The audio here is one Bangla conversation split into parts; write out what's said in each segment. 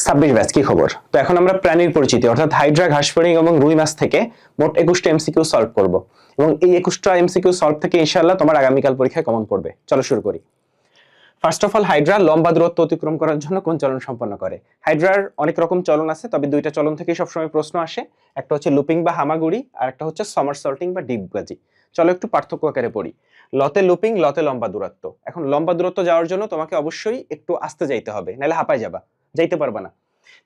26 ব্যাচ কি খবর? তো এখন আমরা প্রাণীর পরিচিতি অর্থাৎ হাইড্রা, ঘাসফড়িং এবং রুই মাছ থেকে মোট 21টা এমসিকিউ সলভ করব এবং এই 21টা এমসিকিউ সলভ থেকে ইনশাআল্লাহ তোমার আগামীকাল পরীক্ষায় কমন পড়বে। চলো শুরু করি। ফার্স্ট অফ অল, হাইড্রা লম্বা দূরত্ব অতিক্রম করার জন্য কোন চলন সম্পন্ন করে? হাইড্রার অনেক রকম চলন আছে, তবে দুইটা চলন থেকে সবসময় প্রশ্ন আসে। একটা হচ্ছে লুপিং বা হামাগুড়ি, আর একটা হচ্ছে সমারসল্টিং বা ডিগবাজি। চলো একটু পার্থক্য আকারে পড়ি। লতে লুপিং, লতে লম্বা দূরত্ব। এখন লম্বা দূরত্ব যাওয়ার জন্য তোমাকে অবশ্যই একটু আস্তে যাইতে হবে, নাহলে হাঁপায় যাবা, যাইতে পারবা না।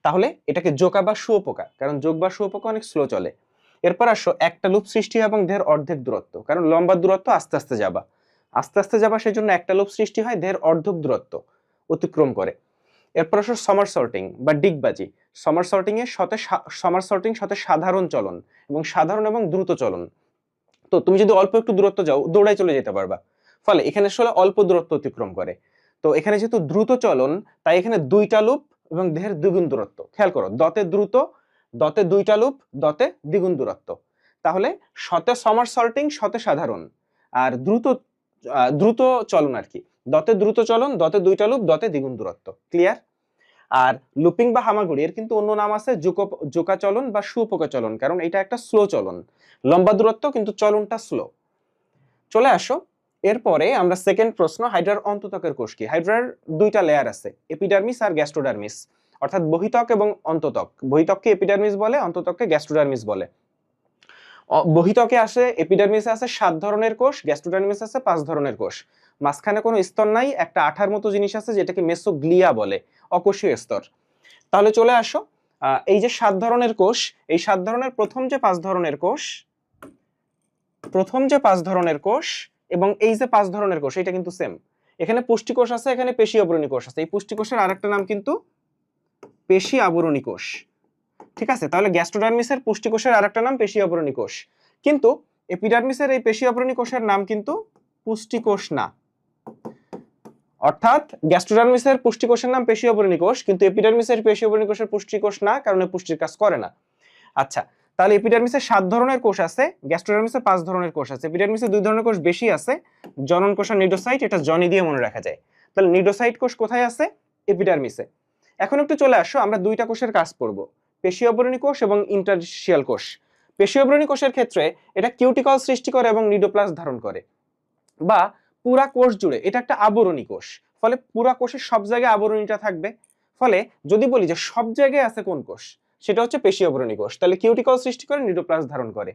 তাহলে এটাকে জোকা বা শুয়োপোকা, কারণ যোগ বা শুয়োপোকা অনেক স্লো চলে। এরপর আসো একটা লুপ সৃষ্টি এবং দেহের অর্ধেক দূরত্ব, কারণ লম্বা দূরত্ব আস্তে আস্তে যাবা, আস্তে আস্তে যাবা, সেই জন্য একটা লুপ সৃষ্টি হয়, দেহের অর্ধেক দূরত্ব অতিক্রম করে। এরপর আসো সমারসল্টিং বা ডিগবাজি। সমারসল্টিং সাথে সাধারণ চলন এবং সাধারণ এবং দ্রুত চলন। তো তুমি যদি অল্প একটু দূরত্ব যাও, দৌড়াই চলে যেতে পারবা। ফলে এখানে আসলে অল্প দূরত্ব অতিক্রম করে। তো এখানে যেহেতু দ্রুত চলন, তাই এখানে দুইটা লুপ এবং দেহের দ্বিগুণ দূরত্ব। খেয়াল করো, দতে দ্রুত, দতে দুইটা লুপ, দতে দ্বিগুণ দূরত্ব। তাহলে শতে সমারসল্টিং, শতে সাধারণ, আর দ্রুত চলন আর কি। দতে দ্রুত চলন, দতে দুইটা লুপ, দতে দ্বিগুণ দূরত্ব। ক্লিয়ার? আর লুপিং বা হামাগুড়ি এর কিন্তু অন্য নাম আছে জোকা চলন বা শুয়োপোকা চলন, কারণ এটা একটা স্লো চলন, লম্বা দূরত্ব কিন্তু চলনটা স্লো। চলে আসো, এরপরে আমরা সেকেন্ড প্রশ্ন, হাইড্রার অন্তত্বকের কোষ কি? হাইড্রার দুইটা লেয়ার আছে, এপিডার্মিস আর গ্যাস্ট্রোডার্মিস, অর্থাৎ বহিত্বক এবং অন্তত্বক। বহিত্বককে এপিডার্মিস বলে, অন্তত্বককে গ্যাস্ট্রোডার্মিস বলে। বহিত্বকে আসে, এপিডার্মিসে আছে 7 ধরনের কোষ, গ্যাস্ট্রোডার্মিসে আছে 5 ধরনের কোষ। মাঝখানে কোনো স্তর নাই, একটা আঠার মতো জিনিস আছে যেটাকে মেসোগ্লিয়া বলে, অকোষীয় স্তর। তাহলে চলে আসো, এই যে 7 ধরনের কোষ, এই 7 ধরনের প্রথম যে 5 ধরনের কোষ এবং এই যে 5 ধরনের কোষ, এটা কিন্তু সেম। এখানে পুষ্টিকোষ আছে, এখানে পেশী আবরণী কোষ আছে। এই পুষ্টিকোষের আরেকটা নাম কিন্তু পেশী আবরণী কোষ। ঠিক আছে? তাহলে গ্যাস্ট্রোডার্মিসের পুষ্টিকোষের আরেকটা নাম পেশী আবরণী কোষ, কিন্তু এপিডার্মিসের এই পেশী আবরণী কোষের নাম কিন্তু পুষ্টিকোষ না। অর্থাৎ গ্যাস্ট্রোডার্মিসের পুষ্টিকোষের নাম পেশী আবরণী কোষ, কিন্তু এপিডার্মিসের পেশী আবরণী কোষের পুষ্টিকোষ না, কারণ পুষ্টির কাজ করে না। আচ্ছা, তাহলে এপিডার্মিসে 7 ধরনের কোষ আছে, গ্যাস্ট্রোডার্মিসে 5 ধরনের কোষ আছে। এপিডার্মিসে 2 ধরনের কোষ বেশি আছে, জনন কোষ আর নিডোসাইট, এটা জনি দিয়ে মনে রাখা যায়। তাহলে নিডোসাইট কোষ কোথায় আছে? এপিডার্মিসে। এখন একটু চলে আসো, আমরা দুইটা কোষের কাজ পড়ব, পেশী আবরণী কোষ এবং ইন্টারস্টিশিয়াল কোষ। পেশী আবরণী কোষের ক্ষেত্রে এটা কিউটিকল সৃষ্টি করে এবং নিডোপ্লাস্ট ধারণ করে, বা পুরা কোষ জুড়ে এটা একটা আবরণী কোষ, ফলে পুরা কোষের সব জায়গায় আবরণীটা থাকবে। ফলে যদি বলি যে সব জায়গায় আছে কোন কোষ, সেটা হচ্ছে পেশী আবরণী কোষ। তাহলে কিউটিকল সৃষ্টি করে, নিডোপ্লাস্ট ধারণ করে।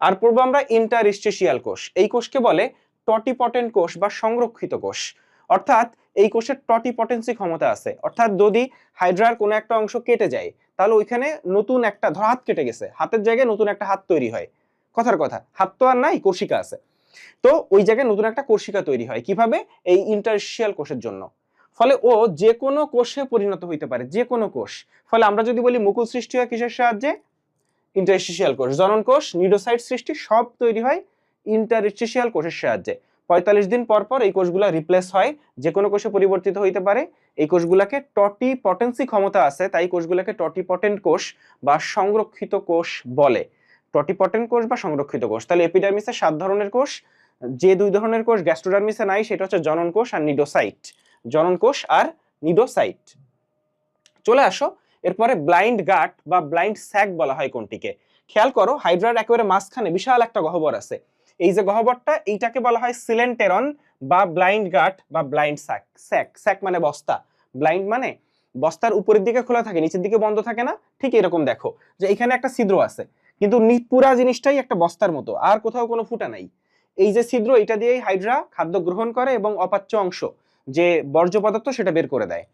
আর পড়বো আমরা ইন্টারস্টিশিয়াল কোষ। এই কোষকে বলে টটিপটেন্ট কোষ বা সংরক্ষিত কোষ। অর্থাৎ এই কোষের টটিপটেন্সি ক্ষমতা আছে, অর্থাৎ যদি হাইড্রার কোনো একটা অংশ কেটে যায়, তাহলে ওইখানে নতুন একটা, ধর হাত কেটে গেছে, হাতের জায়গায় নতুন একটা হাত তৈরি হয়। কথার কথা, হাত তো আর নাই, কোষিকা আছে। তো ওই জায়গায় নতুন একটা কোষিকা তৈরি হয় কিভাবে? এই ইন্টারস্টিশিয়াল কোষের জন্য। ফলে ও যে কোনো কোষে পরিণত হইতে পারে, যে কোনো কোষ। ফলে আমরা যদি বলি মুকুল সৃষ্টি হয় কিসের সাহায্যে? ইন্টারস্টিশিয়াল কোষ। জনন কোষ, নিডোসাইট সৃষ্টি সব তৈরি হয় ইন্টারস্টিশিয়াল কোষের সাহায্যে। 45 দিন পর পর এই কোষগুলা রিপ্লেস হয়, যে কোনো কোষে পরিবর্তিত হইতে পারে। এই কোষগুলাকে টটিপটেন্সি ক্ষমতা আছে, তাই কোষগুলাকে টটিপটেন্ট কোষ বা সংরক্ষিত কোষ বলে। টটিপটেন্ট কোষ বা সংরক্ষিত কোষ। তাহলে এপিডার্মিসে 7 ধরনের কোষ, যে 2 ধরনের কোষ গ্যাস্ট্রোডার্মিসে নাই, সেটা হচ্ছে জনন কোষ আর নিডোসাইট। জনন কোষ আর নিডোসাইট। চলে আসো, এরপরে ব্লাইন্ড গাট বা ব্লাইন্ড স্যাক বলা হয় কোনটিকে? খেয়াল করো, হাইড্রার একেবারে মাঝখানে বিশাল একটা গহ্বর আছে। এই যে গহ্বরটা, এইটাকে বলা হয় সিলেন্টেরন বা ব্লাইন্ড গাট বা ব্লাইন্ড স্যাক। স্যাক মানে বস্তা, ব্লাইন্ড মানে বস্তার উপরের দিকে খোলা থাকে, নিচের দিকে বন্ধ থাকে না? ঠিক এরকম দেখো যে এখানে একটা ছিদ্র আছে, কিন্তু পুরা জিনিসটাই একটা বস্তার মতো, আর কোথাও কোনো ফুটা নাই। এই যে ছিদ্র, এটা দিয়েই হাইড্রা খাদ্য গ্রহণ করে এবং অপাচ্য অংশ, যে বর্জ্য পদার্থ, সেটা বের করে দেয়।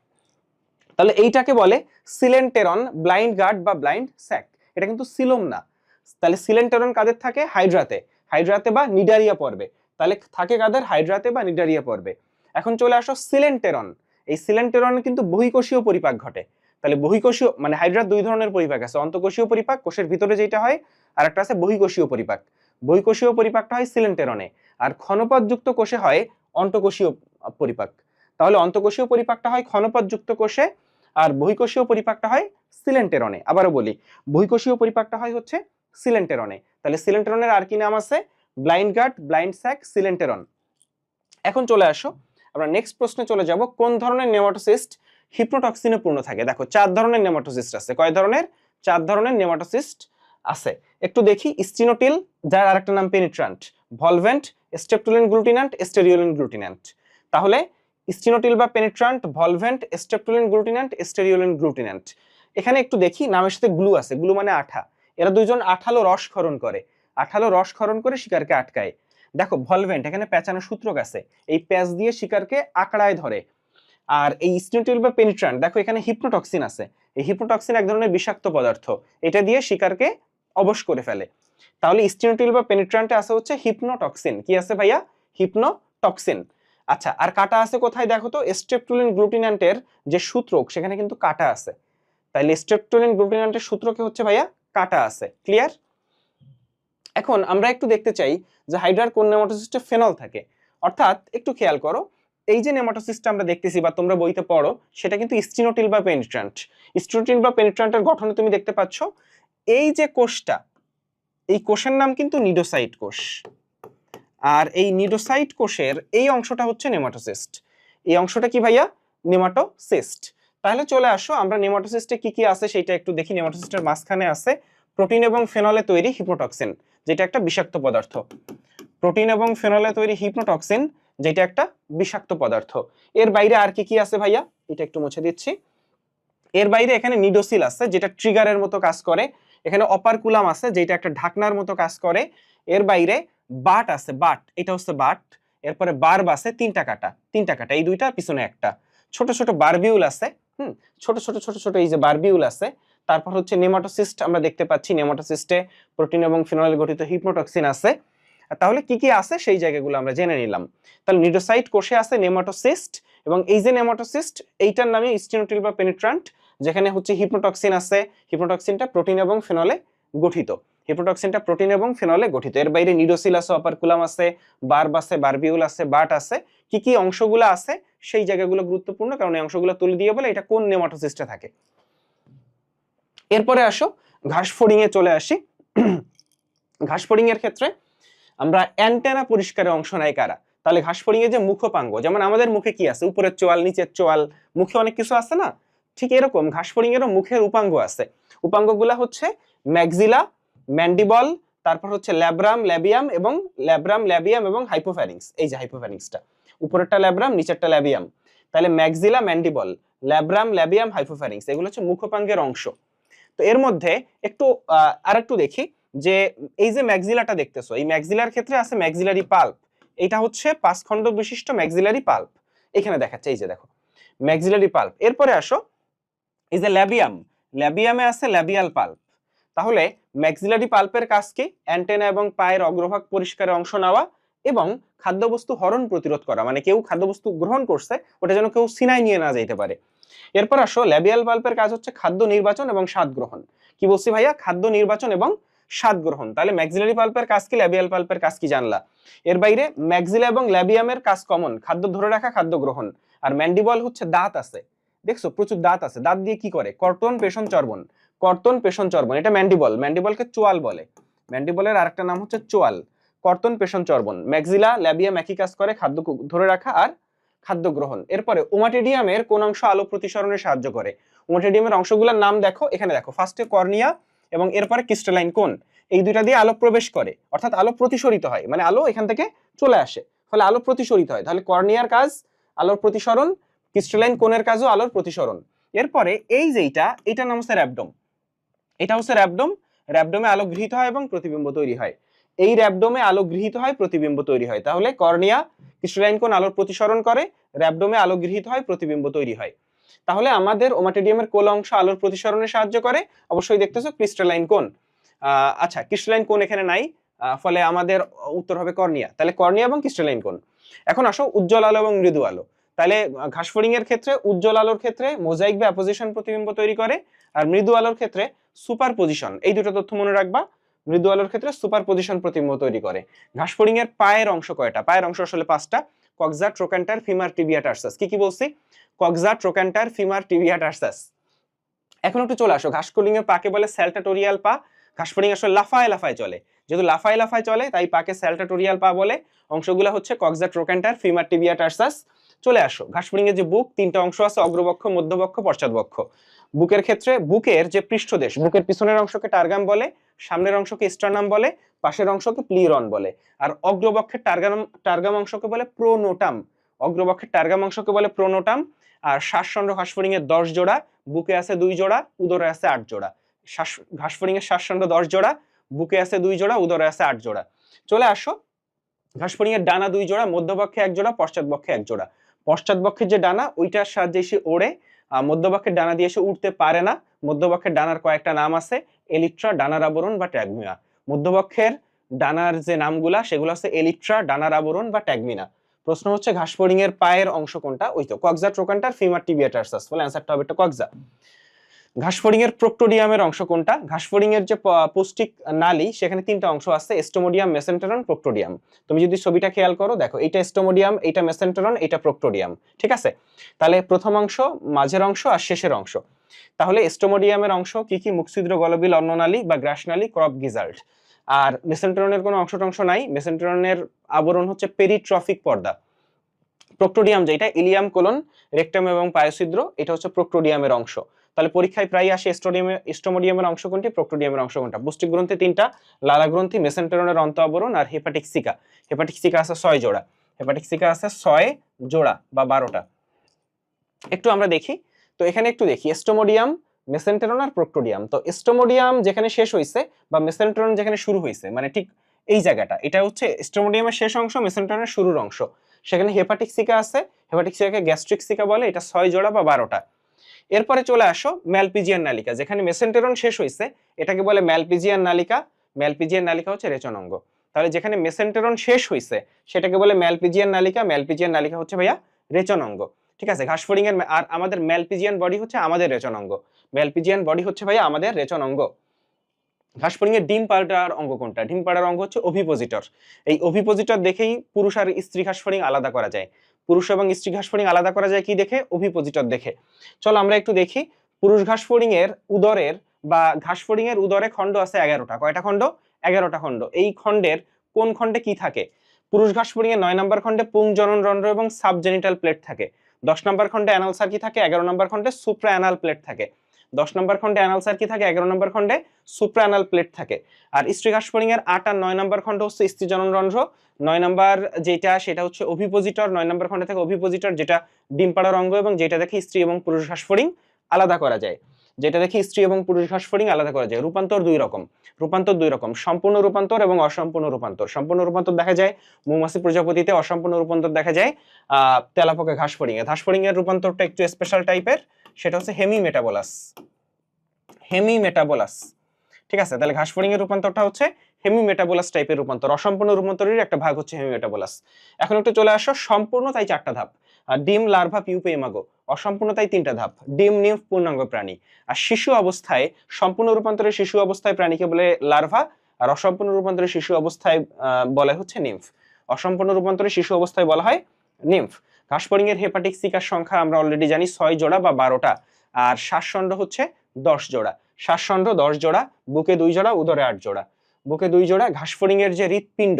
তাহলে এইটাকে বলে সিলেন্টেরন, ব্লাইন্ড গাট বা ব্লাইন্ড স্যাক। এটা কিন্তু সিলোম না। তাহলে সিলেন্টেরন কাদের থাকে? হাইড্রাতে। হাইড্রাতে বা নিডারিয়া পর্বে। তাহলে থাকে কাদের? হাইড্রাতে বা নিডারিয়া পর্বে। এখন চলে আসো সিলেন্টেরন। এই সিলেন্টেরন কিন্তু বহিঃকোষীয় পরিপাক ঘটে। তাহলে বহিঃকোষীয় মানে হাইড্রার 2 ধরনের পরিপাক আছে, অন্তঃকোষীয় পরিপাক, কোষের ভিতরে যেটা হয়, আর একটা আছে বহিঃকোষীয় পরিপাক। বহিঃকোষীয় পরিপাকটা হয় সিলেন্টেরনে, আর ক্ষণপথযুক্ত কোষে হয় অন্তঃকোষীয় পরিপাক। তাহলে অন্তঃকোষীয় পরিপাকটা হয় ক্ষণপথযুক্ত কোষে, আর বহিঃকোষীয় পরিপাকটা হয় সিলেন্টেরনে। আবারও বলি, বহিঃকোষীয় পরিপাকটা হয় হচ্ছে সিলেন্টেরনে। তাহলে সিলেন্টেরনের আর কি নাম আছে? ব্লাইন্ড গাট, ব্লাইন্ড স্যাক, সিলেন্টেরন। এখন চলে আসো, আমরা নেক্সট প্রশ্নে চলে যাব। কোন ধরনের নেমাটোসিস্ট হিপ্নোটক্সিনে পূর্ণ থাকে। দেখো 4 ধরনের নেমাটোসিস্ট আছে। কয় ধরনের? 4 ধরনের নেমাটোসিস্ট আছে। একটু দেখি, স্টিনোটিল, যার আরেকটা নাম পেনিট্রান্ট, ভলভেন্ট, স্ট্রেপ্টোলিন গ্লুটিন্যান্ট, স্টেরিওলিন গ্লুটিন্যান্ট। তাহলে স্টিনোটিল বা পেনিট্রান্ট, ভলভেন্ট, স্ট্রেপ্টোলিন গ্লুটিন্যান্ট, স্টেরিওলিন গ্লুটিন্যান্ট। এখানে একটু দেখি, নামের সাথে গ্লু আছে, গ্লু মানে আঠা। এরা দুইজন আঠালো রস ক্ষরণ করে, আঠালো রস ক্ষরণ করে শিকারকে আটকায়। দেখো ভলভেন্ট, এখানে পেঁচানো সূত্রক আছে, এই প্যাচ দিয়ে শিকারকে আঁকড়ায় ধরে। আর এই স্টিনোটিল বা পেনিট্রান্ট, দেখো এখানে হিপ্নোটক্সিন আছে। এই হিপ্নোটক্সিন এক ধরনের বিষাক্ত পদার্থ, এটা দিয়ে শিকারকে অবশ করে ফেলে। তাহলে স্টিনোটিল বা পেনিট্রান্টে আছে হচ্ছে হিপনোটক্সিন। কি আছে ভাইয়া? হিপনোটক্সিন। আচ্ছা, আর কাটা আছে কোথায় দেখো তো? স্ট্রেপ্টোলিন গ্লুটিন্যান্টের যে সূত্রক, সেখানে কিন্তু কাটা আছে। তাইলে স্ট্রেপ্টোলিন গ্লুটিন্যান্টের সূত্রকে হচ্ছে ভাইয়া কাটা আছে। ক্লিয়ার? এখন আমরা একটু দেখতে চাই যে হাইড্রার কোন নেমাটোসিস্টে ফেনল থাকে। অর্থাৎ একটু খেয়াল করো, এই যে নেমাটোসিস্টটা আমরা দেখতেছি বা তোমরা বইতে পড়ো, সেটা কিন্তু স্টিনোটিল বা পেনিট্রান্ট। স্টিনোটিল বা পেনিট্রান্টের গঠনে তুমি দেখতে পাচ্ছ এই যে কোষটা, এই কোষের নাম কিন্তু নিডোসাইট কোষ। আর এই নিডোসাইট কোষের এই অংশটা হচ্ছে নেমাটোসিস্ট। এই অংশটা কি ভাইয়া? নেমাটোসিস্ট। তাহলে চলে আসো, আমরা নেমাটোসিস্টে কি কি আছে সেটা একটু দেখি। নেমাটোসিস্টের মাঝখানে আছে প্রোটিন এবং ফেনলে তৈরি হিপ্নোটক্সিন, যেটা একটা বিষাক্ত পদার্থ। প্রোটিন এবং ফেনলে তৈরি হিপ্নোটক্সিন, যেটা একটা বিষাক্ত পদার্থ। এর বাইরে আর কি কি আছে ভাইয়া? এটা একটু মুছে দিচ্ছি। এর বাইরে এখানে নিডোসিল আছে, যেটা ট্রিগারের মতো কাজ করে। এখানে অপারকুলাম আছে, যেটা একটা ঢাকনার মতো কাজ করে। এর বাইরে বাট আছে, বাট, এটা হচ্ছে বাট। এরপরে বার্ব আছে, তিনটা কাটা, এই দুইটা পিছনে একটা। ছোট ছোট বারবিউল আছে, ছোট ছোট ছোট ছোট এই যে বারবিউল আছে। তারপর হচ্ছে নেমাটোসিস্ট আমরা দেখতে পাচ্ছি, নেমাটোসিস্টে প্রোটিন এবং ফিনল গঠিত হিপ্নোটক্সিন আছে। তাহলে কি কি আছে সেই জায়গাগুলো আমরা জেনে নিলাম। তাহলে নিডোসাইট কোষে আছে নেমাটোসিস্ট, এবং এই যে নেমাটোসিস্ট, এইটার নামে স্টিনোটিল বা পেনিট্রান্ট, যেখানে হচ্ছে হিপ্নোটক্সিন আছে। হিপ্নোটক্সিনটা প্রোটিন এবং ফেনলে গঠিত। হিপ্নোটক্সিনটা প্রোটিন এবং ফেনলে গঠিত। এর বাইরে নিডোসিল আছে, অপারকুলাম আছে, বার্ব আছে, বারবিউল আছে, বাট আছে। কি কি অংশগুলো আছে সেই জায়গাগুলো গুরুত্বপূর্ণ, কারণ এই অংশগুলো তুলে দিয়ে বলে এটা কোন নেমাটোসিস্টে থাকে। এরপরে আসো ঘাস ফড়িং এ চলে আসি। ঘাস ফড়িং এর ক্ষেত্রে আমরা অ্যান্টেনা পরিষ্কারে অংশ নেয় কারা? তাহলে ঘাস ফড়িং এর যে মুখপাঙ্গ, যেমন আমাদের মুখে কি আছে? উপরের চোয়াল, নিচের চোয়াল, মুখে অনেক কিছু আছে না? ঠিক এরকম ঘাস ফড়িং এরও মুখের উপাঙ্গ আছে। উপাঙ্গগুলা হচ্ছে ম্যাক্সিলা, ম্যান্ডিবল, তারপর হচ্ছে ল্যাব্রাম, ল্যাবিয়াম এবং হাইপোফ্যারিংস। এই যে হাইপোফ্যারিংসটা, উপরেরটা ল্যাব্রাম, নিচেরটা ল্যাবিয়াম। তাহলে maxilla, mandible, labrum, labium, hypopharynx, এগুলো হচ্ছে মুখপাঙ্গের অংশ। তো এর মধ্যে একটু আরেকটু দেখি যে এই যে ম্যাক্সিলাটা দেখতেছো, এই ম্যাক্সিলার ক্ষেত্রে আছে ম্যাক্সিলারি পাল্প। এটা হচ্ছে 5 খণ্ড বিশিষ্ট ম্যাক্সিলারি পাল্প। এখানে দেখাচ্ছে, এই যে দেখো ম্যাক্সিলারি পাল্প। এরপরে আসো এই যে ল্যাবিয়াম, ল্যাবিয়ামে আছে ল্যাবিয়াল পাল্প। তাহলে ম্যাক্সিলারি পাল্পের কাজ কি? অ্যান্টেনা এবং পায়ের অগ্রভাগ পরিষ্কারে অংশ নেওয়া এবং খাদ্যবস্তু হরণ প্রতিরোধ করা, মানে কেউ খাদ্যবস্তু গ্রহণ করছে ওটা যেন কেউ সিনায় নিয়ে না যাইতে পারে। এরপর আসো ল্যাবিয়াল পাল্পের কাজ হচ্ছে খাদ্য নির্বাচন এবং স্বাদ গ্রহণ। কি বলছি ভাইয়া? খাদ্য নির্বাচন এবং স্বাদ গ্রহণ। তাহলে ম্যাক্সিলারি পাল্পের কাজ কি, ল্যাবিয়াল পাল্পের কাজ কি জানলা। এর বাইরে ম্যাক্সিলা এবং ল্যাবিয়ামের কাজ কমন, খাদ্য ধরে রাখা, খাদ্য গ্রহণ। আর ম্যান্ডিবল হচ্ছে দাঁত আছে, দেখছো প্রচুর দাঁত আছে। দাঁত দিয়ে কি করে? কর্তন, পেষণ, চর্বণ। কর্তন, পেষণ, চর্বণ, এটা ম্যান্ডিবল। ম্যান্ডিবলকে চোয়াল বলে। ম্যান্ডিবলের আরেকটা নাম হচ্ছে চোয়াল। কর্তন, পেষণ, চর্বণ। ম্যাক্সিলা, ল্যাবিয়াম একই কাজ করে, খাদ্য ধরে রাখা আর খাদ্য গ্রহণ। এরপরে ওমাটিডিয়ামের কোন অংশ আলো প্রতিসরণে সাহায্য করে? ওমাটিডিয়ামের অংশগুলোর নাম দেখো, এখানে দেখো ফার্স্টে কর্নিয়া এবং এরপরে ক্রিস্টালাইন কোন, এই দুইটা দিয়ে আলো প্রবেশ করে, অর্থাৎ আলো প্রতিসরিত হয়, মানে আলো এখান থেকে চলে আসে, ফলে আলো প্রতিসরিত হয়। তাহলে কর্নিয়ার কাজ আলোর প্রতিসরণ, ক্রিস্টালাইন কোণের কাজও আলোর প্রতিসরণ। এরপরে এই যে এইটার নাম হচ্ছে র‍্যাবডোম। এটা হচ্ছে র‍্যাবডোম। র‍্যাবডোমে আলো গৃহীত হয় এবং প্রতিবিম্ব তৈরি হয়। এই র‍্যাবডোমে আলো গৃহীত হয়, প্রতিবিম্ব তৈরি হয়। তাহলে কর্নিয়া, ক্রিস্টালাইন কোণ আলোর প্রতিসরণ করে, র‍্যাবডোমে আলো গৃহীত হয়, প্রতিবিম্ব তৈরি হয়। তাহলে আমাদের ওমাটিডিয়ামের কোন অংশ আলোর প্রতিসরণে সাহায্য করে? অবশ্যই দেখতেছো ক্রিস্টালাইন কোণ। আচ্ছা, ক্রিস্টালাইন কোণ এখানে নাই, ফলে আমাদের উত্তর হবে কর্নিয়া। তাহলে কর্নিয়া এবং ক্রিস্টালাইন কোণ। এখন আসো উজ্জ্বল আলো এবং মৃদু আলো। তাহলে ঘাস ফড়িং এর ক্ষেত্রে উজ্জ্বল আলোর ক্ষেত্রে মোজাইক বা অ্যাপোজিশন প্রতিবিম্ব তৈরি করে, আর মৃদু আলোর ক্ষেত্রে সুপারপজিশন। এই দুটো তথ্য মনে রাখবা। মৃদু আলোর ক্ষেত্রে সুপারপজিশন প্রতিবিম্ব তৈরি করে। ঘাস ফড়িং এর পায়ের অংশ কয়টা? পায়ের অংশ আসলে 5টা। কক্সা, ট্রোক্যান্টার, ফিমার, টিবিয়া, টার্সাস। কি কি বলছি? কক্সা, ট্রোক্যান্টার, ফিমার, টিবিয়া, টার্সাস। এখন একটু চলে আসো, ঘাস ফড়িং এর পাকে বলে স্যালটাটোরিয়াল পা। ঘাস ফড়িং আসলে লাফায় লাফায় চলে, যেহেতু লাফায় লাফায় চলে তাই পাকে স্যালটাটোরিয়াল পা বলে। অংশগুলো হচ্ছে কক্সা, ট্রোক্যান্টার, ফিমার, টিবিয়া, টার্সাস। চলে আসো, ঘাসফড়িং এর যে বুক, তিনটা অংশ আছে, অগ্রবক্ষ, মধ্যবক্ষ, পশ্চাৎবক্ষ। বুকের ক্ষেত্রে বুকের যে পৃষ্ঠদেশ, বুকের পিছনের অংশকে টার্গাম বলে, সামনের অংশকে স্টার্নাম বলে, পাশের অংশকে প্লিরন বলে। আর অগ্রবক্ষের টার্গাম অংশকে বলে প্রোনোটাম। অগ্রবক্ষের টার্গাম অংশকে বলে প্রোনোটাম। আর শ্বাসখণ্ড ঘাসফড়িং এর 10 জোড়া, বুকে আছে 2 জোড়া, উদরে আছে 8 জোড়া। ঘাসফড়িং এর শ্বাসখণ্ড 10 জোড়া, বুকে আছে 2 জোড়া, উদরে আছে 8 জোড়া। চলে আসো, ঘাসফড়িং এর ডানা 2 জোড়া, মধ্যবক্ষে 1 জোড়া, পশ্চাৎবক্ষে 1 জোড়া। পশ্চাৎবক্ষের যে ডানা ওইটার সাহায্যে সে ওড়ে, মধ্যবক্ষের ডানা দিয়ে সে উঠতে পারে না। মধ্যবক্ষের ডানার কয়েকটা নাম আছে, এলিট্রা, ডানার আবরণ বা ট্যাগমিনা। মধ্যবক্ষের ডানার যে নামগুলা সেগুলো হচ্ছে এলিট্রা, ডানার আবরণ বা ট্যাগমিনা। প্রশ্ন হচ্ছে ঘাসফড়িং এর পায়ের অংশ কোনটা? ওই তো কক্সা ট্রোকান্টার ফিমার টিবিয়া টার্সাস, বলে অ্যানসারটা হবে এটা কক্সা। ঘাসফড়িং এর প্রোক্টোডিয়ামের অংশ কোনটা? ঘাসফড়িং এর যে পৌষ্টিক নালী সেখানে তিনটা অংশ আছে, স্টোমোডিয়াম, মেসেন্টেরন, প্রোক্টোডিয়াম। তুমি যদি ছবিটা খেয়াল করো দেখো, এইটা স্টোমোডিয়াম, এইটা মেসেন্টেরন, এইটা প্রোক্টোডিয়াম, ঠিক আছে? তাহলে প্রথম অংশ, মাঝের অংশ আর শেষের অংশ। তাহলে স্টোমোডিয়ামের অংশ কি কি? মুখছিদ্র, গলবিল, অন্ননালী বা গ্রাসনালী, ক্রপ গিজার্ড। আর মেসেন্টেরনের কোনো অংশ নাই। মেসেন্টেরনের আবরণ হচ্ছে পেরিট্রফিক পর্দা। প্রোক্টোডিয়াম যেটা, ইলিয়াম, কোলন, রেকটাম এবং পায়োছিদ্র, এটা হচ্ছে প্রোক্টোডিয়ামের অংশ। তাহলে পরীক্ষায় প্রায় আসে স্টোমোডিয়ামের অংশ কোনটি, প্রোক্টোডিয়ামের অংশ কোনটা। পুষ্টিক গ্রন্থি তিনটা, লালা গ্রন্থি, মেসেন্টেরনের অন্ত আবরণ আর হেপাটিক সিকা। হেপাটিক সিকা আছে 6 জোড়া। হেপাটিক সিকা আছে 6 জোড়া বা 12টা। একটু আমরা দেখি, তো এখানে একটু দেখি স্টোমোডিয়াম, মেসেন্টেরন আর প্রোক্টোডিয়াম। তো স্টোমোডিয়াম যেখানে শেষ হইছে বা মেসেন্টেরন যেখানে শুরু হইছে, মানে ঠিক এই জায়গাটা, এটা হচ্ছে স্টোমোডিয়ামের শেষ অংশ, মেসেন্টেরনের শুরুর অংশ। সেখানে হেপাটিক সিকা আছে, হেপাটিক সিকাকে গ্যাস্ট্রিক সিকা বলে, এটা 6 জোড়া বা 12টা। এরপরে চলে আসো ম্যালপিজিয়ান নালিকা, যেখানে মেসেন্টেরন শেষ হইছে এটাকে বলে ম্যালপিজিয়ান নালিকা। ম্যালপিজিয়ান নালিকা হচ্ছে রেচন অঙ্গ। তাহলে যেখানে মেসেন্টেরন শেষ হইছে সেটাকে বলে ম্যালপিজিয়ান নালিকা। ম্যালপিজিয়ান নালিকা হচ্ছে ভাইয়া রেচন অঙ্গ, ঠিক আছে? ঘাসফড়িং এর আর আমাদের ম্যালপিজিয়ান বডি হচ্ছে আমাদের রেচন অঙ্গ। ম্যালপিজিয়ান বডি হচ্ছে ভাইয়া আমাদের রেচন অঙ্গ। ঘাসফড়িং এর ডিম পাড়ার অঙ্গ কোনটা? ডিম পাড়ার অঙ্গ হচ্ছে ওভিপোজিটর। এই ওভিপোজিটর দেখেই পুরুষ আর স্ত্রী ঘাসফড়িং আলাদা করা যায়। পুরুষ এবং স্ত্রী ঘাসফড়িং আলাদা করা যায় কি দেখে? ওভিপোজিটর দেখে। চলো আমরা একটু দেখি। পুরুষ ঘাসফড়িং এর উদরের বা ঘাসফড়িং এর উদরে খণ্ড আছে 11টা। কয়টা খণ্ড? 11টা খণ্ড। এই খণ্ডের কোন খণ্ডে কি থাকে? পুরুষ ঘাসফড়িং এর 9 নম্বর খণ্ডে পুংজনন রন্ধ্র এবং সাবজেনিটাল প্লেট থাকে। 10 নম্বর খণ্ডে অ্যানাল সার্কি থাকে, 11 নম্বর খণ্ডে সুপ্রা অ্যানাল প্লেট থাকে। 10 নম্বর খণ্ডে অ্যানাল সার্কি থাকে, 11 নম্বর খণ্ডে সুপ্রা অ্যানাল প্লেট থাকে। আর স্ত্রী ঘাসফড়িং এর 8 আর 9 নম্বর খণ্ড হচ্ছে স্ত্রী জনন রন্ধ্র। 9 নম্বর যেটা সেটা হচ্ছে ওভিপোজিটর। 9 নম্বর খণ্ডে থাকে ওভিপোজিটর, যেটা ডিম পাড়ার অঙ্গ এবং যেটা দেখে স্ত্রী এবং পুরুষ ঘাসফড়িং আলাদা করা যায়। যেটা দেখে স্ত্রী এবং পুরুষ ঘাসফড়িং আলাদা করা যায়। রূপান্তর দুই রকম। রূপান্তর দুই রকম, সম্পূর্ণ রূপান্তর এবং অসম্পূর্ণ রূপান্তর। সম্পূর্ণ রূপান্তর দেখা যায় মৌমাছি প্রজাপতিতে, অসম্পূর্ণ রূপান্তর দেখা যায় তেলাপোকা ঘাসফড়িং এ। ঘাসফড়িং এর রূপান্তরটা একটু স্পেশাল টাইপের, সেটা হচ্ছে হেমিমেটাবোলাস। হেমিমেটাবোলাস, ঠিক আছে? তাহলে ঘাসফড়িং এর রূপান্তরটা হচ্ছে হেমিমেটাবোলাস টাইপের রূপান্তর। অসম্পূর্ণ রূপান্তরের একটা ভাগ হচ্ছে হেমিমেটাবোলাস। এখন একটু চলে আসো, সম্পূর্ণ তাই 4টা ধাপ। আর ডিম, লার্ভা, পিউপা, ইমাগো। অসম্পূর্ণ তাই 3টা ধাপ, ডিম, নিম্ফ, পূর্ণাঙ্গ প্রাণী। আর শিশু অবস্থায়, সম্পূর্ণ রূপান্তরের শিশু অবস্থায় প্রাণীকে বলে লার্ভা, আর অসম্পূর্ণ রূপান্তরের শিশু অবস্থায় বলা হচ্ছে নিম্ফ। অসম্পূর্ণ রূপান্তরের শিশু অবস্থায় বলা হয় নিম্ফ। ঘাসফড়িং এর হেপাটিক সিকার সংখ্যা আমরা অলরেডি জানি 6 জোড়া বা 12টা। আর শ্বাসখণ্ড হচ্ছে 10 জোড়া। শ্বাসখণ্ড 10 জোড়া, বুকে 2 জোড়া, উদরে 8 জোড়া। বুকে 2 জোড়া। ঘাসফড়িং এর যে হৃৎপিণ্ড,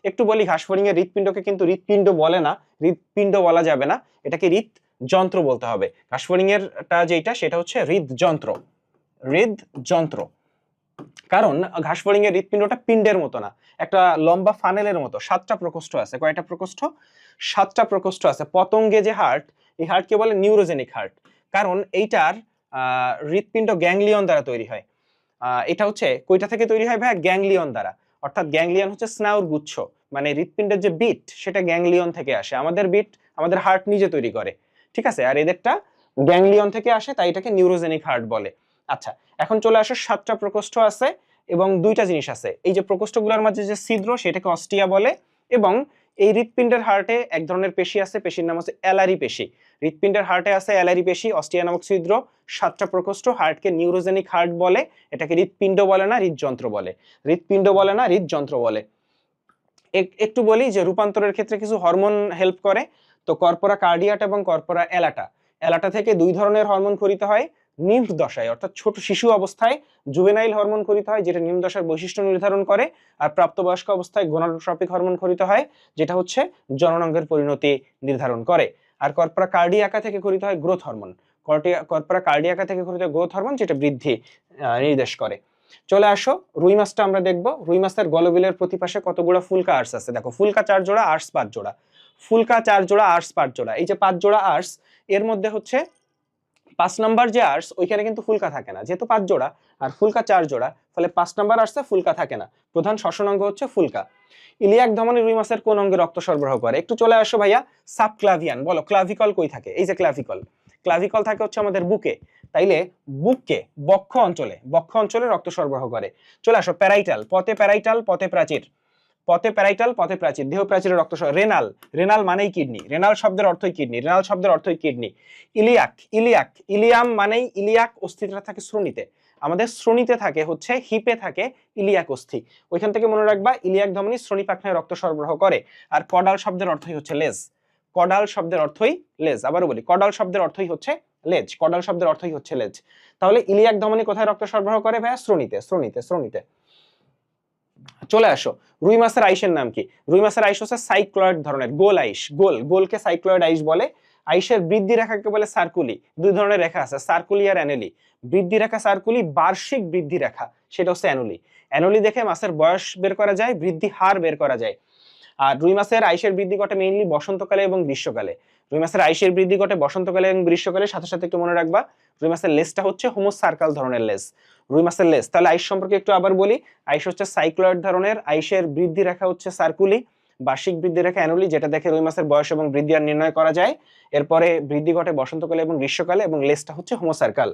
একটু বলি, ঘাসফড়িং এর হৃৎপিণ্ডকে কিন্তু হৃৎপিণ্ড বলে না, হৃৎপিণ্ড বলা যাবে না, এটাকে হৃদযন্ত্র বলতে হবে। ঘাসফড়িং এরটা যেটা সেটা হচ্ছে হৃদযন্ত্র। হৃদযন্ত্র, কারণ ঘাসফড়িং এর হৃৎপিণ্ডটা পিণ্ডের মতো না, একটা লম্বা ফানেলের মতো। 7টা প্রকোষ্ঠ আছে। কয়টা প্রকোষ্ঠ? 7টা প্রকোষ্ঠ আছে। পতঙ্গে যে হার্ট, এই হার্টকে বলে নিউরোজেনিক হার্ট, কারণ এইটার হৃৎপিণ্ড গ্যাংলিয়ন দ্বারা তৈরি হয়। এটা হচ্ছে কয়টা থেকে তৈরি হয় ভাই? গ্যাংলিয়ন দ্বারা। অর্থাৎ গ্যাংলিয়ন হচ্ছে স্নায়ুর গুচ্ছ, মানে হৃৎপিণ্ডের যে বিট সেটা গ্যাংলিয়ন থেকে আসে। আমাদের বিট আমাদের হার্ট নিজে তৈরি করে, ঠিক আছে? আর এদেরটা গ্যাংলিয়ন থেকে আসে, তাই এটাকে নিউরোজেনিক হার্ট বলে। আচ্ছা, এখন চলে আসো, 7টা প্রকোষ্ঠ আছে এবং 2টা জিনিস আছে। এই যে প্রকোষ্ঠগুলোর মাঝে যে ছিদ্র সেটাকে অস্টিয়া বলে, এবং এই হৃৎপিণ্ডের হার্টে এক ধরনের পেশি আছে, পেশির নাম হচ্ছে অ্যালারি পেশি। হৃৎপিণ্ডের হার্টে আছে অ্যালারি পেশি, অস্টিয়া নামক ছিদ্র। 7টা প্রকোষ্ঠ, হার্টকে নিউরোজেনিক হার্ট বলে। এটাকে হৃৎপিণ্ড বলে না, হৃদযন্ত্র বলে। হৃৎপিণ্ড বলে না, হৃদযন্ত্র বলে। একটু বলি যে রূপান্তরের ক্ষেত্রে কিছু হরমোন হেল্প করে। তো কর্পোরা কার্ডিয়াটা এবং কর্পোরা এলাটা, এলাটা থেকে 2 ধরনের হরমোন খরিত হয় নিম্ফ দশায়, অর্থাৎ ছোট শিশু অবস্থায় জুভেনাইল হরমোন খরিত হয়, যেটা নিম্ফ দশার বৈশিষ্ট্য নির্ধারণ করে। আর প্রাপ্তবয়স্ক অবস্থায় গোনাডোট্রপিক হরমোন খরিত হয়, যেটা হচ্ছে জননাঙ্গের পরিণতি নির্ধারণ করে। আর কর্পোরা কার্ডিয়াকা থেকে খরিত হয় গ্রোথ হরমোন। কর্পোরা কার্ডিয়াকা থেকে খরিত হয় গ্রোথ হরমোন, যেটা বৃদ্ধি নির্দেশ করে। চলে আসো রুই মাছটা আমরা দেখবো। রুই মাছের গলবিলের প্রতিপাশে কতগুলো ফুলকা আর্স আছে দেখো, ফুলকা 4 জোড়া, আর্স 5 জোড়া। ফুলকা 4 জোড়া, আর্স 5 জোড়া। এই যে 5 জোড়া আর্স, এর মধ্যে হচ্ছে 5 নাম্বার যে আর্স ওইখানে কিন্তু ফুলকা থাকে না, যেহেতু 5 জোড়া আর ফুলকা 4 জোড়া, ফলে 5 নাম্বার আর্সে ফুলকা থাকে না। প্রধান শ্বসন অঙ্গ হচ্ছে ফুলকা। ইলিয়াক ধমনী রুই মাছের কোন অঙ্গে রক্ত সরবরাহ করে? একটু চলে আসো ভাইয়া। সাবক্লাভিয়ান, বলো ক্লাভিকল কই থাকে? এই যে ক্লাভিকল, ক্লাভিকল থাকে হচ্ছে আমাদের বুকে, তাইলে বুককে বক্ষ অঞ্চলে রক্ত সরবরাহ করে। চলে আসো প্যারাইটাল, পথে প্যারাইটাল, পথে প্রাচীর, পথে প্যারাইটাল, পথে প্রাচীর, দেহ প্রাচীরের রক্ত। রেনাল, রেনাল মানেই কিডনি, রেনাল শব্দের অর্থই কিডনি, রেনাল শব্দের অর্থই কিডনি। ইলিয়াক, ইলিয়াক, ইলিয়াম মানেই ইলিয়াক অস্থিটা থাকে শ্রোণীতে, আমাদের শ্রোণীতে থাকে হচ্ছে হিপে থাকে ইলিয়াক অস্থি, ওইখান থেকে মনে রাখবা ইলিয়াক ধমনী শ্রোণী পাখনায় রক্ত সরবরাহ করে। আর কডাল শব্দের অর্থই হচ্ছে লেজ, কডাল শব্দের অর্থই লেজ। আবারও বলি, কডাল শব্দের অর্থই হচ্ছে লেজ, কডাল শব্দের অর্থই হচ্ছে লেজ। তাহলে ইলিয়াক ধমনী কোথায় রক্ত সরবরাহ করে ভাইয়া? শ্রোণীতে, শ্রোণীতে, শ্রোণীতে। চলে আসো রুই মাছের আইসের নাম কি? রুই মাছের আইস হচ্ছে সাইক্লয়েড ধরনের, গোল আইস, গোল, গোলকে সাইক্লয়েড আইস বলে। আইসের বৃদ্ধি রেখাকে বলে সার্কুলি। দুই ধরনের রেখা আছে, সার্কুলি আর অ্যানুলি। বৃদ্ধি রেখা সার্কুলি, বার্ষিক বৃদ্ধি রেখা সেটা হচ্ছে অ্যানুলি। অ্যানুলি দেখে মাছের বয়স বের করা যায়, বৃদ্ধি হার বের করা যায়। আর রুই মাছের আইসের বৃদ্ধি ঘটে মেইনলি বসন্তকালে এবং গ্রীষ্মকালে। রুই মাছের আইসের বৃদ্ধি ঘটে বসন্তকালে এবং গ্রীষ্মকালে। সাথে সাথে একটু মনে রাখবা রুই মাছের লেজটা হচ্ছে হোমো সার্কাল ধরনের লেজ, রুই মাছের লেজ। তাহলে আইস সম্পর্কে একটু আবার বলি, আইস হচ্ছে সাইক্লয়েড ধরনের, আইসের বৃদ্ধি রেখা হচ্ছে সার্কুলি, বার্ষিক বৃদ্ধি রেখা অ্যানুলি, যেটা দেখে রুই মাছের বয়স এবং বৃদ্ধি আর নির্ণয় করা যায়। এরপরে বৃদ্ধি ঘটে বসন্তকালে এবং গ্রীষ্মকালে, এবং লেজটা হচ্ছে হোমো সার্কাল,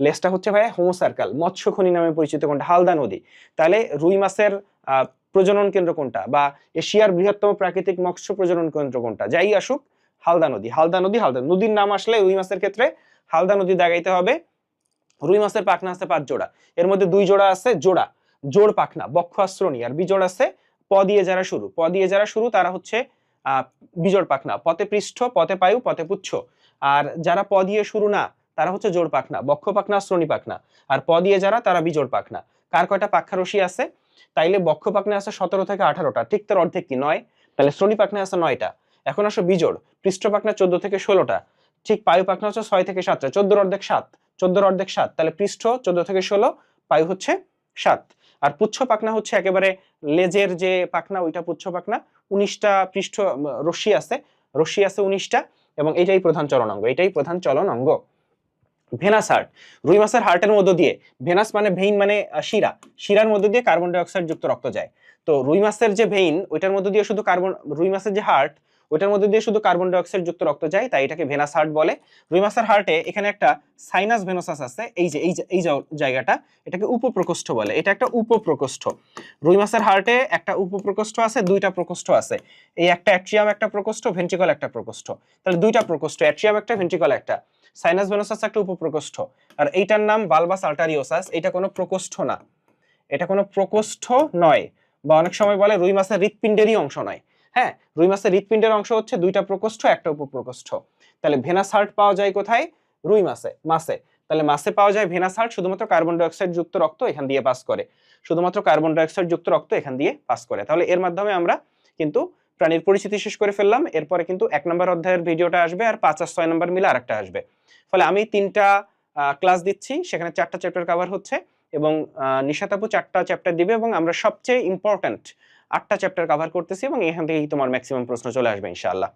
লেজটা হচ্ছে ভাইয়া হোমো সার্কাল। মৎস্য খনি নামে পরিচিত কোনটা? হালদা নদী। তাহলে রুই মাছের প্রজনন কেন্দ্র কোনটা, বা এশিয়ার বৃহত্তম প্রাকৃতিক মৎস্য প্রজনন কেন্দ্র কোনটা? যাই আসুক, হালদা নদী, হালদা নদী, হালদা নদীর নাম আসলে রুই মাছের ক্ষেত্রে হালদা নদী দাগাইতে হবে। রুই মাছের পাখনা আছে 5 জোড়া, এর মধ্যে 2 জোড়া আছে জোড়া, জোড় পাখনা, বক্ষ আর শ্রোণী। আর বিজোড় আছে প দিয়ে যারা শুরু, প দিয়ে যারা শুরু তারা হচ্ছে বিজোড় পাখনা, পথে পৃষ্ঠ, পথে পায়ু, পথে পুচ্ছ। আর যারা প দিয়ে শুরু না তারা হচ্ছে জোড় পাখনা, বক্ষ পাখনা, শ্রোণী পাখনা। আর প দিয়ে যারা তারা বিজোড় পাখনা। কার কয়টা পাক্ষারশি আছে? তাইলে বক্ষ পাখনা আছে 17 থেকে 18টা, ঠিক তার অর্ধেক কি 9, তাহলে শ্রোণী পাখনা আছে 9টা। এখন আসো বিজোড়, পৃষ্ঠ পাখনা 14 থেকে 16টা, ঠিক পায়ু পাখনা হচ্ছে 6 থেকে 7টা, 14 অর্ধেক 7, 14 অর্ধেক 7, তাহলে পৃষ্ঠ 14 থেকে 16, পায়ু হচ্ছে 7। আর পুচ্ছ পাখনা হচ্ছে একেবারে লেজের যে পাখনা ওইটা পুচ্ছ পাখনা, 19টা পৃষ্ঠ রশ্মি আছে, রশ্মি আছে 19টা, এবং এটাই প্রধান চলন অঙ্গ, এটাই প্রধান চলন অঙ্গ। ভেনাস হার্ট, রুই মাছের হার্টের মধ্য দিয়ে, ভেনাস মানে ভেইন মানে শিরা, শিরার মধ্য দিয়ে কার্বন ডাই অক্সাইড যুক্ত রক্ত যায়। তো রুই মাছের যে ভেইন ওইটার মধ্য দিয়ে শুধু কার্বন, রুই মাছের যে হার্ট ওইটার মধ্যে দিয়ে শুধু কার্বন ডাই অক্সাইড যুক্ত রক্ত যায়, তাই এটাকে ভেনাস হার্ট বলে। রুই মাছের হার্টে এখানে একটা সাইনাস ভেনোসাস আছে, এই যে জায়গাটা, এটাকে উপপ্রকোষ্ঠ বলে, এটা একটা উপপ্রকোষ্ঠ। রুই মাছের হার্টে একটা উপপ্রকোষ্ঠ আছে, 2টা প্রকোষ্ঠ আছে, এই একটা অ্যাট্রিয়াম একটা প্রকোষ্ঠ, ভেন্ট্রিকল একটা প্রকোষ্ঠ, তাহলে 2টা প্রকোষ্ঠ, অ্যাট্রিয়াম একটা, ভেন্ট্রিকল একটা। সাইনাস ভেনোসাস একটা উপপ্রকোষ্ঠ, আর এইটার নাম বালবাস আল্টারিওসাস। এটা কোনো প্রকোষ্ঠ না, এটা কোনো প্রকোষ্ঠ নয়, বা অনেক সময় বলে রুই মাছের হৃৎপিণ্ডেরই অংশ নয়। হ্যাঁ, রুই মাছের হৃৎপিণ্ডের অংশ হচ্ছে 2টা প্রকোষ্ঠ, একটা উপপ্রকোষ্ঠ। তাহলে ভেনাস হার্ট পাওয়া যায় কোথায়? রুই মাছে, মাছে। তাহলে মাছে পাওয়া যায় ভেনাস হার্ট, শুধুমাত্র কার্বন ডাই অক্সাইড যুক্ত রক্ত এখান দিয়ে পাস করে, শুধুমাত্র কার্বন ডাই অক্সাইড যুক্ত রক্ত এখান দিয়ে পাস করে। তাহলে এর মাধ্যমে আমরা কিন্তু প্রাণীর পরিচিতি শেষ করে ফেললাম। এরপরে কিন্তু 1 নম্বর অধ্যায়ের ভিডিওটা আসবে, আর 5 আর 6 নম্বর মিলে আরেকটা আসবে। ফলে আমি 3টা ক্লাস দিচ্ছি, সেখানে 4টা চ্যাপ্টার কভার হচ্ছে, এবং নিশাত আপু 4টা চ্যাপ্টার দিবে, এবং আমরা সবচেয়ে ইম্পর্টেন্ট 8টা চ্যাপ্টার কভার করতেছি, এবং এখান থেকেই তোমার ম্যাক্সিমাম প্রশ্ন চলে আসবে ইনশাআল্লাহ।